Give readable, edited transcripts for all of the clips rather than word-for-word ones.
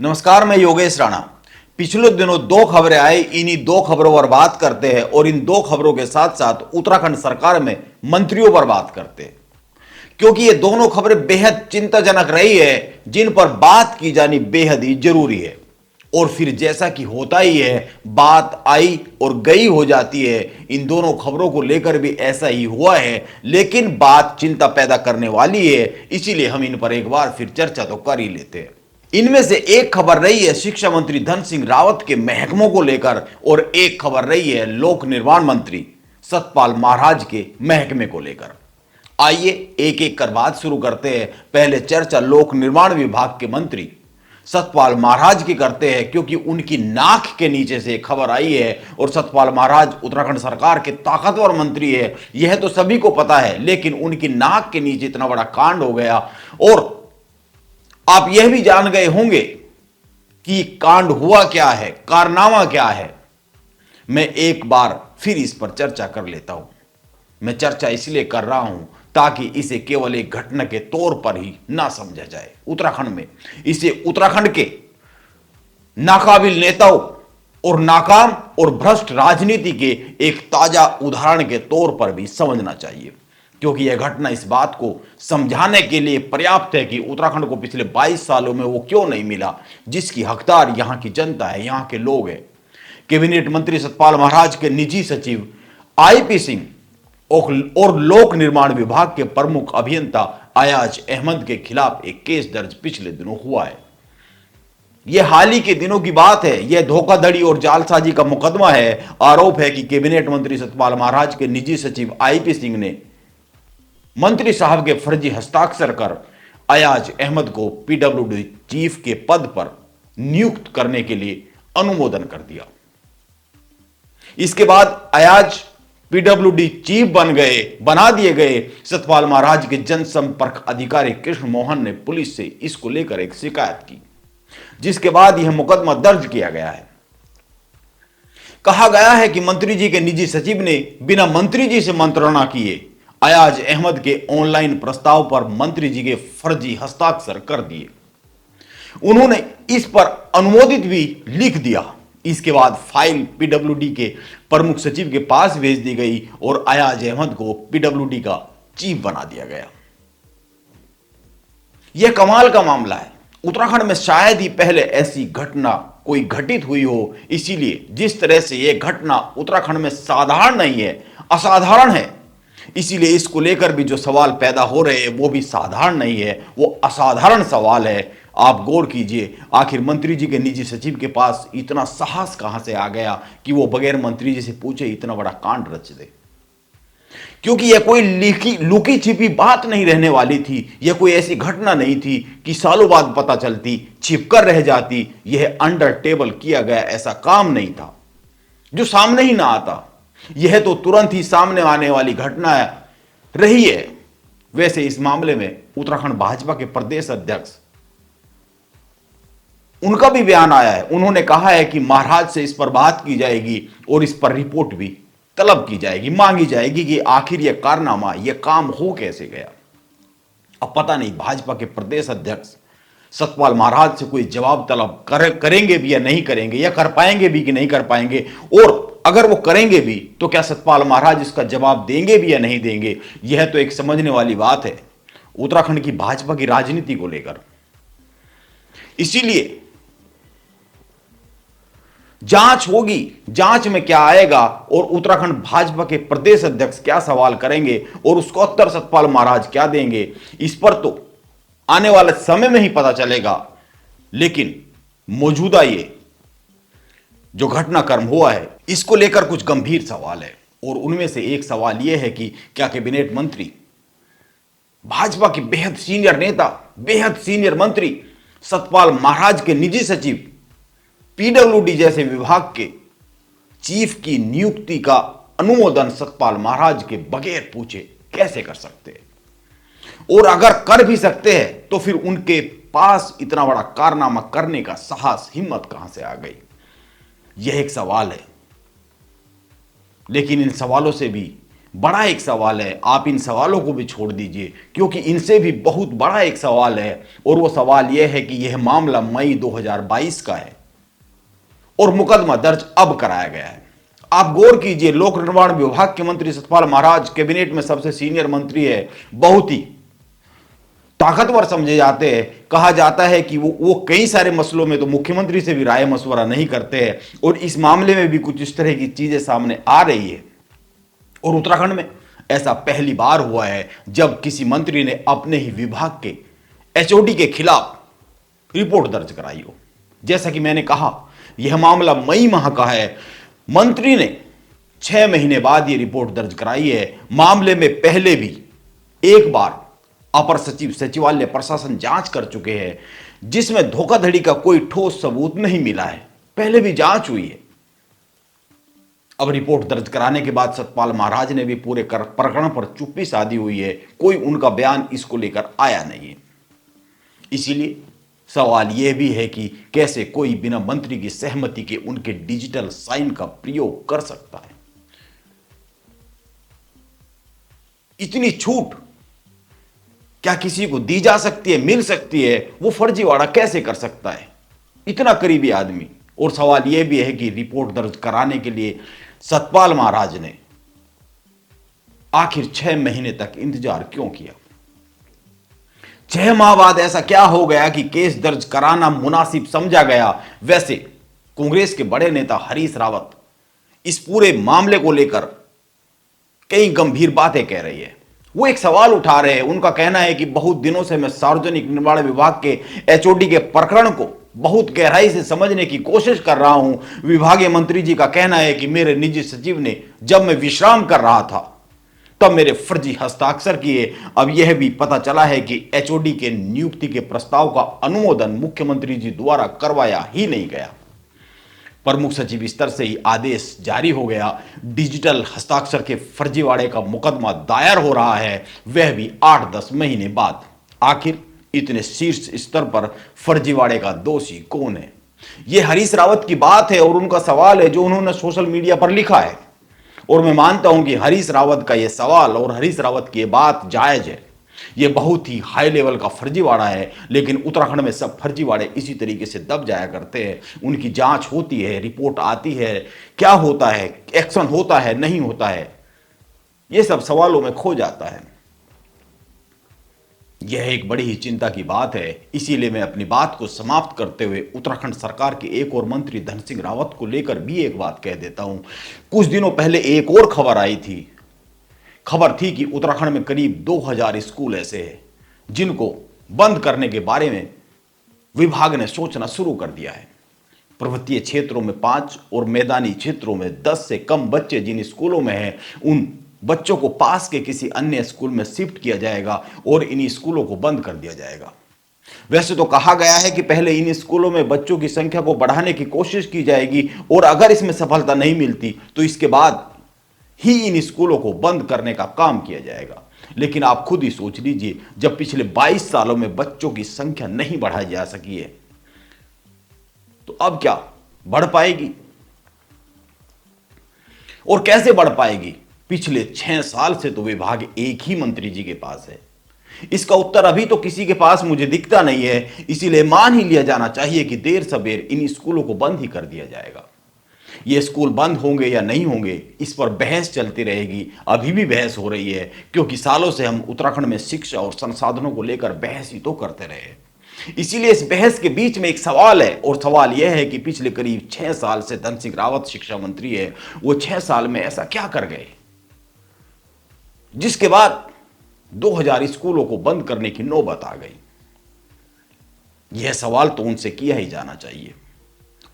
नमस्कार, मैं योगेश राणा। पिछले दिनों दो खबरें आई, इन्हीं दो खबरों पर बात करते हैं और इन दो खबरों के साथ साथ उत्तराखंड सरकार में मंत्रियों पर बात करते हैं, क्योंकि ये दोनों खबरें बेहद चिंताजनक रही है, जिन पर बात की जानी बेहद ही जरूरी है। और फिर जैसा कि होता ही है, बात आई और गई हो जाती है। इन दोनों खबरों को लेकर भी ऐसा ही हुआ है, लेकिन बात चिंता पैदा करने वाली है, इसीलिए हम इन पर एक बार फिर चर्चा तो कर ही लेते हैं। इनमें से एक खबर रही है शिक्षा मंत्री धन सिंह रावत के महकमों को लेकर और एक खबर रही है लोक निर्माण मंत्री सतपाल महाराज के महकमे को लेकर। आइए एक एक कर बात शुरू करते हैं। पहले चर्चा लोक निर्माण विभाग के मंत्री सतपाल महाराज की करते हैं, क्योंकि उनकी नाक के नीचे से खबर आई है और सतपाल महाराज उत्तराखंड सरकार के ताकतवर मंत्री है, यह तो सभी को पता है, लेकिन उनकी नाक के नीचे इतना बड़ा कांड हो गया। और आप यह भी जान गए होंगे कि कांड हुआ क्या है, कारनामा क्या है। मैं एक बार फिर इस पर चर्चा कर लेता हूं। मैं चर्चा इसलिए कर रहा हूं ताकि इसे केवल एक घटना के तौर पर ही ना समझा जाए उत्तराखंड में, इसे उत्तराखंड के नाकाबिल नेताओं और नाकाम और भ्रष्ट राजनीति के एक ताजा उदाहरण के तौर पर भी समझना चाहिए, क्योंकि यह घटना इस बात को समझाने के लिए पर्याप्त है कि उत्तराखंड को पिछले 22 सालों में वो क्यों नहीं मिला जिसकी हकदार यहां की जनता है, यहां के लोग हैं। कैबिनेट मंत्री सतपाल महाराज के निजी सचिव आईपी सिंह और लोक निर्माण विभाग के प्रमुख अभियंता अयाज अहमद के खिलाफ एक केस दर्ज पिछले दिनों हुआ है। यह हाल ही के दिनों की बात है। यह धोखाधड़ी और जालसाजी का मुकदमा है। आरोप है कि कैबिनेट मंत्री सतपाल महाराज के निजी सचिव आईपी सिंह ने मंत्री साहब के फर्जी हस्ताक्षर कर अयाज अहमद को पीडब्ल्यूडी चीफ के पद पर नियुक्त करने के लिए अनुमोदन कर दिया। इसके बाद अयाज पीडब्ल्यूडी चीफ बना दिए गए। सतपाल महाराज के जनसंपर्क अधिकारी कृष्ण मोहन ने पुलिस से इसको लेकर एक शिकायत की, जिसके बाद यह मुकदमा दर्ज किया गया है। कहा गया है कि मंत्री जी के निजी सचिव ने बिना मंत्री जी से मंत्रणा किए अयाज अहमद के ऑनलाइन प्रस्ताव पर मंत्री जी के फर्जी हस्ताक्षर कर दिए। उन्होंने इस पर अनुमोदित भी लिख दिया। इसके बाद फाइल पीडब्ल्यूडी के प्रमुख सचिव के पास भेज दी गई और अयाज अहमद को पीडब्ल्यूडी का चीफ बना दिया गया। यह कमाल का मामला है। उत्तराखंड में शायद ही पहले ऐसी घटना कोई घटित हुई हो, इसीलिए जिस तरह से यह घटना उत्तराखंड में साधारण नहीं है, असाधारण है, इसीलिए इसको लेकर भी जो सवाल पैदा हो रहे हैं वो भी साधारण नहीं है, वो असाधारण सवाल है। आप गौर कीजिए, आखिर मंत्री जी के निजी सचिव के पास इतना साहस कहां से आ गया कि वो बगैर मंत्री जी से पूछे इतना बड़ा कांड रच दे। क्योंकि यह कोई लुकी छिपी बात नहीं रहने वाली थी। यह कोई ऐसी घटना नहीं थी कि सालों बाद पता चलती, छिपकर रह जाती। यह अंडर टेबल किया गया ऐसा काम नहीं था जो सामने ही ना आता। यह तो तुरंत ही सामने आने वाली घटना रही है। वैसे इस मामले में उत्तराखंड भाजपा के प्रदेश अध्यक्ष, उनका भी बयान आया है। उन्होंने कहा है कि महाराज से इस पर बात की जाएगी और इस पर रिपोर्ट भी तलब की जाएगी, मांगी जाएगी कि आखिर यह कारनामा, यह काम हो कैसे गया। अब पता नहीं भाजपा के प्रदेश अध्यक्ष सतपाल महाराज से कोई जवाब तलब करेंगे भी या नहीं करेंगे, या कर पाएंगे भी कि नहीं कर पाएंगे, और अगर वो करेंगे भी तो क्या सतपाल महाराज इसका जवाब देंगे भी या नहीं देंगे। यह तो एक समझने वाली बात है उत्तराखंड की भाजपा की राजनीति को लेकर। इसीलिए जांच होगी, जांच में क्या आएगा और उत्तराखंड भाजपा के प्रदेश अध्यक्ष क्या सवाल करेंगे और उसका उत्तर सतपाल महाराज क्या देंगे, इस पर तो आने वाले समय में ही पता चलेगा। लेकिन मौजूदा ये जो घटनाक्रम हुआ है, इसको लेकर कुछ गंभीर सवाल है, और उनमें से एक सवाल यह है कि क्या कैबिनेट मंत्री, भाजपा के बेहद सीनियर नेता, बेहद सीनियर मंत्री सतपाल महाराज के निजी सचिव पीडब्ल्यूडी जैसे विभाग के चीफ की नियुक्ति का अनुमोदन सतपाल महाराज के बगैर पूछे कैसे कर सकते हैं, और अगर कर भी सकते हैं तो फिर उनके पास इतना बड़ा कारनामा करने का साहस, हिम्मत कहां से आ गई। यह एक सवाल है। लेकिन इन सवालों से भी बड़ा एक सवाल है, आप इन सवालों को भी छोड़ दीजिए, क्योंकि इनसे भी बहुत बड़ा एक सवाल है, और वो सवाल यह है कि यह मामला मई 2022 का है और मुकदमा दर्ज अब कराया गया है। आप गौर कीजिए, लोक निर्माण विभाग के मंत्री सतपाल महाराज कैबिनेट में सबसे सीनियर मंत्री है, बहुत ही ताकतवर समझे जाते हैं। कहा जाता है कि वो कई सारे मसलों में तो मुख्यमंत्री से भी राय मशवरा नहीं करते हैं, और इस मामले में भी कुछ इस तरह की चीजें सामने आ रही है। और उत्तराखंड में ऐसा पहली बार हुआ है जब किसी मंत्री ने अपने ही विभाग के एचओडी के खिलाफ रिपोर्ट दर्ज कराई हो। जैसा कि मैंने कहा, यह मामला मई माह का है। मंत्री ने 6 महीने बाद यह रिपोर्ट दर्ज कराई है। मामले में पहले भी एक बार अपर सचिव सचिवालय प्रशासन जांच कर चुके हैं, जिसमें धोखाधड़ी का कोई ठोस सबूत नहीं मिला है। पहले भी जांच हुई है। अब रिपोर्ट दर्ज कराने के बाद सतपाल महाराज ने भी पूरे प्रकरण पर चुप्पी साधी हुई है। कोई उनका बयान इसको लेकर आया नहीं है। इसीलिए सवाल यह भी है कि कैसे कोई बिना मंत्री की सहमति के उनके डिजिटल साइन का प्रयोग कर सकता है। इतनी छूट क्या किसी को दी जा सकती है, मिल सकती है? वो फर्जीवाड़ा कैसे कर सकता है इतना करीबी आदमी? और सवाल यह भी है कि रिपोर्ट दर्ज कराने के लिए सतपाल महाराज ने आखिर 6 महीने तक इंतजार क्यों किया? 6 माह बाद ऐसा क्या हो गया कि केस दर्ज कराना मुनासिब समझा गया? वैसे कांग्रेस के बड़े नेता हरीश रावत इस पूरे मामले को लेकर कई गंभीर बातें कह रही है। वो एक सवाल उठा रहे हैं। उनका कहना है कि बहुत दिनों से मैं सार्वजनिक निर्माण विभाग के एचओडी के प्रकरण को बहुत गहराई से समझने की कोशिश कर रहा हूं। विभागीय मंत्री जी का कहना है कि मेरे निजी सचिव ने, जब मैं विश्राम कर रहा था, तब मेरे फर्जी हस्ताक्षर किए। अब यह भी पता चला है कि एचओडी के नियुक्ति के प्रस्ताव का अनुमोदन मुख्यमंत्री जी द्वारा करवाया ही नहीं गया। प्रमुख सचिव स्तर से ही आदेश जारी हो गया। डिजिटल हस्ताक्षर के फर्जीवाड़े का मुकदमा दायर हो रहा है, वह भी 8-10 महीने बाद। आखिर इतने शीर्ष स्तर पर फर्जीवाड़े का दोषी कौन है? यह हरीश रावत की बात है और उनका सवाल है जो उन्होंने सोशल मीडिया पर लिखा है। और मैं मानता हूं कि हरीश रावत का यह सवाल और हरीश रावत की बात जायज है। यह बहुत ही हाई लेवल का फर्जीवाड़ा है, लेकिन उत्तराखंड में सब फर्जीवाड़े इसी तरीके से दब जाया करते हैं। उनकी जांच होती है, रिपोर्ट आती है, क्या होता है, एक्शन होता है, नहीं होता है, यह सब सवालों में खो जाता है। यह एक बड़ी ही चिंता की बात है। इसीलिए मैं अपनी बात को समाप्त करते हुए उत्तराखंड सरकार के एक और मंत्री धन सिंह रावत को लेकर भी एक बात कह देता हूं। कुछ दिनों पहले एक और खबर आई थी। खबर थी कि उत्तराखंड में करीब 2000 स्कूल ऐसे हैं जिनको बंद करने के बारे में विभाग ने सोचना शुरू कर दिया है। पर्वतीय क्षेत्रों में 5 और मैदानी क्षेत्रों में 10 से कम बच्चे जिन स्कूलों में हैं, उन बच्चों को पास के किसी अन्य स्कूल में शिफ्ट किया जाएगा और इन स्कूलों को बंद कर दिया जाएगा। वैसे तो कहा गया है कि पहले इन स्कूलों में बच्चों की संख्या को बढ़ाने की कोशिश की जाएगी, और अगर इसमें सफलता नहीं मिलती तो इसके बाद ही इन स्कूलों को बंद करने का काम किया जाएगा। लेकिन आप खुद ही सोच लीजिए, जब पिछले 22 सालों में बच्चों की संख्या नहीं बढ़ाई जा सकी है, तो अब क्या बढ़ पाएगी? और कैसे बढ़ पाएगी? पिछले 6 साल से तो विभाग एक ही मंत्री जी के पास है। इसका उत्तर अभी तो किसी के पास मुझे दिखता नहीं है। इसीलिए मान ही लिया जाना चाहिए कि देर सबेर इन स्कूलों को बंद ही कर दिया जाएगा। ये स्कूल बंद होंगे या नहीं होंगे, इस पर बहस चलती रहेगी। अभी भी बहस हो रही है, क्योंकि सालों से हम उत्तराखंड में शिक्षा और संसाधनों को लेकर बहस ही तो करते रहे। इसीलिए इस बहस के बीच में एक सवाल है, और सवाल यह है कि पिछले करीब 6 साल से धन सिंह रावत शिक्षा मंत्री है, वो 6 साल में ऐसा क्या कर गए जिसके बाद 2000 स्कूलों को बंद करने की नौबत आ गई? यह सवाल तो उनसे किया ही जाना चाहिए।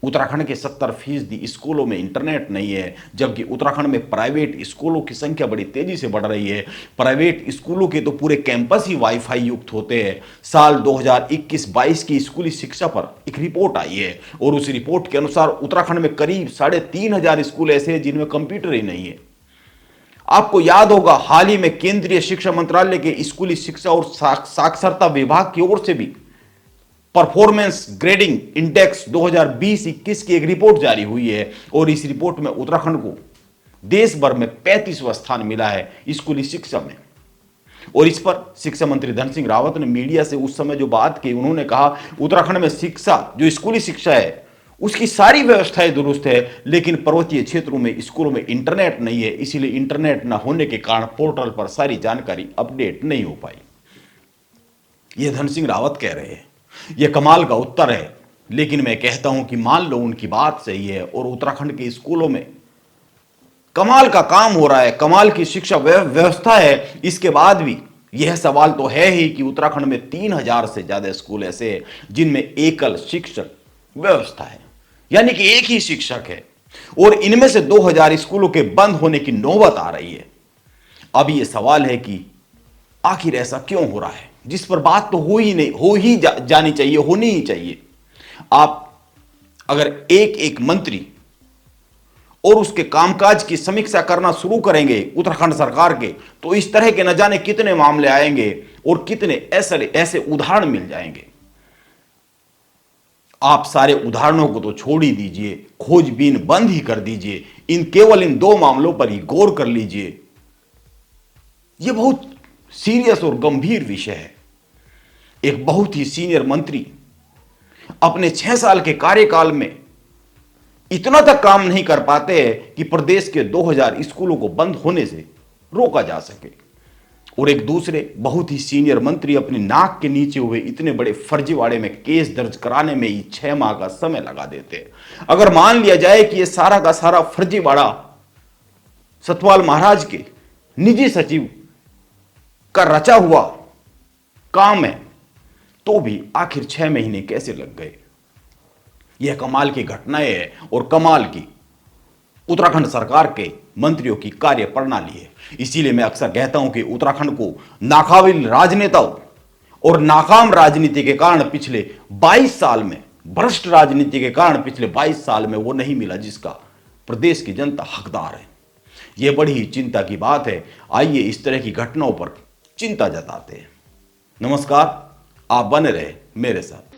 उत्तराखंड के 70% स्कूलों में इंटरनेट नहीं है, जबकि उत्तराखंड में प्राइवेट स्कूलों की संख्या बड़ी तेजी से बढ़ रही है। प्राइवेट स्कूलों के तो पूरे कैंपस ही वाईफाई युक्त होते हैं। साल 2021-22 की स्कूली शिक्षा पर एक रिपोर्ट आई है, और उस रिपोर्ट के अनुसार उत्तराखंड में करीब 3500 स्कूल ऐसे हैं जिनमें कंप्यूटर ही नहीं है। आपको याद होगा, हाल ही में केंद्रीय शिक्षा मंत्रालय के स्कूली शिक्षा और साक्षरता विभाग की ओर से भी परफॉर्मेंस ग्रेडिंग इंडेक्स 2020-21 की एक रिपोर्ट जारी हुई है, और इस रिपोर्ट में उत्तराखंड को देश भर में 35वां स्थान मिला है स्कूली शिक्षा में। और इस पर शिक्षा मंत्री धन सिंह रावत ने मीडिया से उस समय जो बात की, उन्होंने कहा उत्तराखंड में शिक्षा, जो स्कूली शिक्षा है, उसकी सारी व्यवस्थाएं दुरुस्त है, लेकिन पर्वतीय क्षेत्रों में स्कूलों में इंटरनेट नहीं है, इसीलिए इंटरनेट न होने के कारण पोर्टल पर सारी जानकारी अपडेट नहीं हो पाई। यह धन सिंह रावत कह रहे हैं। यह कमाल का उत्तर है, लेकिन मैं कहता हूं कि मान लो उनकी बात सही है और उत्तराखंड के स्कूलों में कमाल का काम हो रहा है, कमाल की शिक्षा व्यवस्था है, इसके बाद भी यह सवाल तो है ही कि उत्तराखंड में 3000 से ज्यादा स्कूल ऐसे हैं जिनमें एकल शिक्षक व्यवस्था है, यानी कि एक ही शिक्षक है, और इनमें से 2000 स्कूलों के बंद होने की नौबत आ रही है। अब यह सवाल है कि आखिर ऐसा क्यों हो रहा है, जिस पर बात तो जानी चाहिए, होनी ही चाहिए। आप अगर एक एक मंत्री और उसके कामकाज की समीक्षा करना शुरू करेंगे उत्तराखंड सरकार के, तो इस तरह के न जाने कितने मामले आएंगे और कितने ऐसे उदाहरण मिल जाएंगे। आप सारे उदाहरणों को तो छोड़ ही दीजिए, खोजबीन बंद ही कर दीजिए, केवल इन 2 मामलों पर ही गौर कर लीजिए। यह बहुत सीरियस और गंभीर विषय है। एक बहुत ही सीनियर मंत्री अपने 6 साल के कार्यकाल में इतना तक काम नहीं कर पाते हैं कि प्रदेश के 2000 स्कूलों को बंद होने से रोका जा सके, और एक दूसरे बहुत ही सीनियर मंत्री अपनी नाक के नीचे हुए इतने बड़े फर्जीवाड़े में केस दर्ज कराने में ही 6 माह का समय लगा देते हैं। अगर मान लिया जाए कि यह सारा का सारा फर्जीवाड़ा सतपाल महाराज के निजी सचिव का रचा हुआ काम है, तो भी आखिर 6 महीने कैसे लग गए? यह कमाल की घटनाएं है और कमाल की उत्तराखंड सरकार के मंत्रियों की कार्य प्रणाली है। इसीलिए मैं अक्सर कहता हूं कि उत्तराखंड को नाकाबिल राजनेताओं और नाकाम राजनीति के कारण पिछले 22 साल में, भ्रष्ट राजनीति के कारण पिछले 22 साल में वो नहीं मिला जिसका प्रदेश की जनता हकदार है। यह बड़ी ही चिंता की बात है। आइए इस तरह की घटनाओं पर चिंता जताते हैं। नमस्कार, आप बने रहे मेरे साथ।